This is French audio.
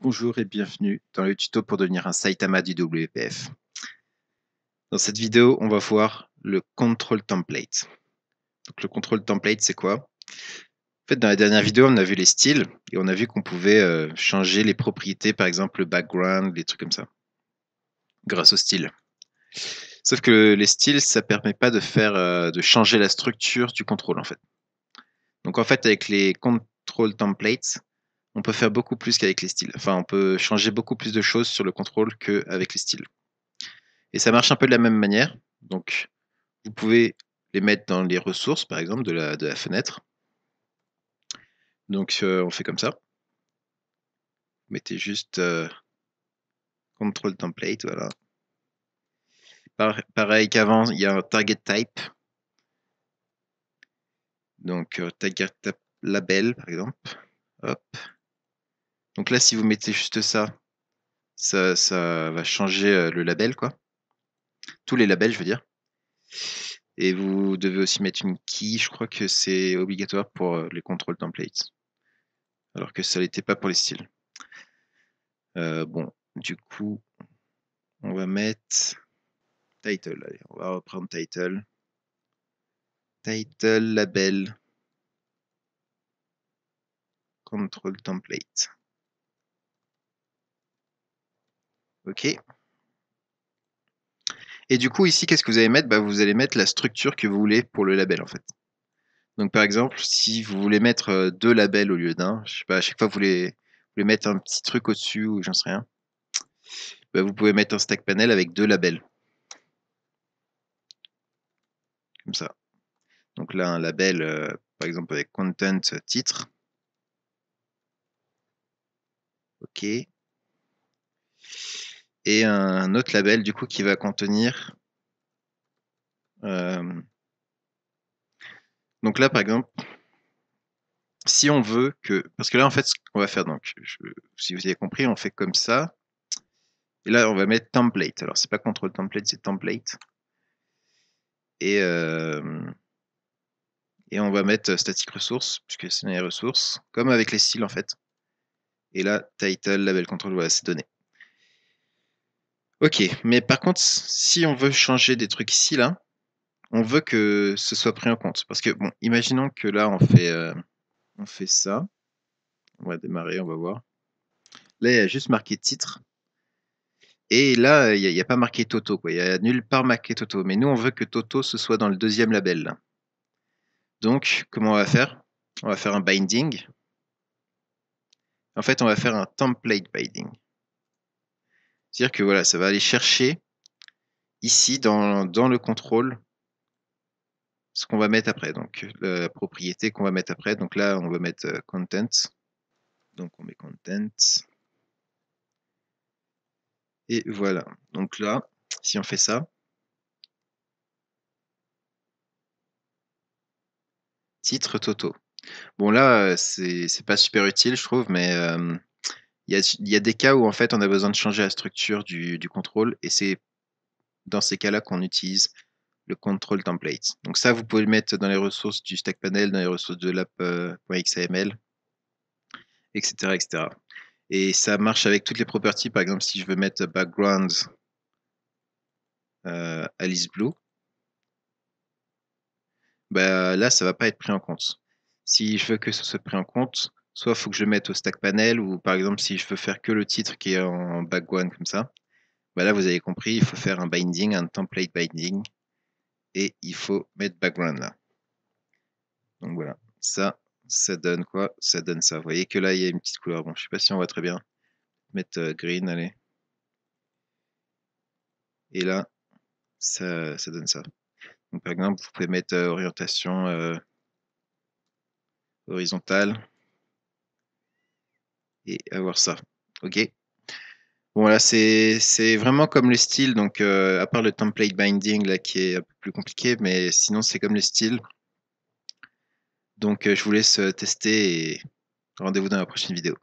Bonjour et bienvenue dans le tuto pour devenir un Saitama du WPF. Dans cette vidéo, on va voir le control template. Donc, le control template, c'est quoi? En fait, dans la dernière vidéo, on a vu les styles et on a vu qu'on pouvait changer les propriétés, par exemple le background, des trucs comme ça, grâce au style. Sauf que les styles, ça permet pas de faire, de changer la structure du contrôle en fait. Donc en fait, avec les control templates, on peut faire beaucoup plus qu'avec les styles. Enfin, on peut changer beaucoup plus de choses sur le contrôle qu'avec les styles. Et ça marche un peu de la même manière. Donc, vous pouvez les mettre dans les ressources, par exemple, de la fenêtre. Donc, on fait comme ça. Vous mettez juste control template, voilà. Pareil qu'avant, il y a un target type. Donc, target type label, par exemple. Hop. Donc là, si vous mettez juste ça, ça va changer le label, quoi. Tous les labels, je veux dire. Et vous devez aussi mettre une key, je crois que c'est obligatoire pour les control templates. Alors que ça l'était pas pour les styles. Bon, du coup, on va mettre title. Allez, on va reprendre title. Title, label, control template. OK. Et du coup, ici, qu'est-ce que vous allez mettre? Bah, vous allez mettre la structure que vous voulez pour le label, en fait. Donc, par exemple, si vous voulez mettre deux labels au lieu d'un, je sais pas, à chaque fois vous voulez mettre un petit truc au-dessus ou j'en sais rien, bah, vous pouvez mettre un stack panel avec deux labels. Comme ça. Donc là, un label, par exemple, avec content titre. OK. Et un autre label, du coup, qui va contenir. Donc là, par exemple, si on veut que. Parce que là, en fait, ce qu'on va faire, donc, si vous avez compris, on fait comme ça. Et là, on va mettre template. Alors, c'est pas control template, c'est template. Et on va mettre static resource, puisque c'est les ressources, comme avec les styles, en fait. Et là, title, label control, voilà, c'est donné. Ok, mais par contre, si on veut changer des trucs ici, là, on veut que ce soit pris en compte. Parce que, bon, imaginons que là, on fait ça. On va démarrer, on va voir. Là, il y a juste marqué titre. Et là, il n'y a pas marqué Toto, quoi. Il n'y a nulle part marqué Toto. Mais nous, on veut que Toto, ce soit dans le deuxième label, là. Donc, comment on va faire? On va faire un binding. En fait, on va faire un template binding. C'est-à-dire que voilà, ça va aller chercher ici dans le contrôle ce qu'on va mettre après. Donc, la propriété qu'on va mettre après. Donc là, on va mettre content. Donc, on met content. Et voilà. Donc là, si on fait ça, titre Toto. Bon là, c'est pas super utile, je trouve, mais il y a des cas où en fait on a besoin de changer la structure du contrôle et c'est dans ces cas-là qu'on utilise le control template. Donc ça, vous pouvez le mettre dans les ressources du stack panel, dans les ressources de l'app.xaml, etc., etc. Et ça marche avec toutes les properties. Par exemple, si je veux mettre background Alice Blue, bah, là, ça va pas être pris en compte. Si je veux que ce soit pris en compte, soit il faut que je le mette au stack panel, ou par exemple, si je veux faire que le titre qui est en background comme ça, bah là, vous avez compris, il faut faire un binding, un template binding, et il faut mettre background là. Donc voilà, ça donne quoi? Ça donne ça. Vous voyez que là, il y a une petite couleur. Bon, je sais pas si on voit très bien. Mettre green, allez. Et là, ça donne ça. Donc par exemple, vous pouvez mettre orientation horizontale et avoir ça. Ok. Bon voilà, c'est vraiment comme le style, donc à part le template binding là qui est un peu plus compliqué, mais sinon c'est comme le style. Donc je vous laisse tester et rendez-vous dans la prochaine vidéo.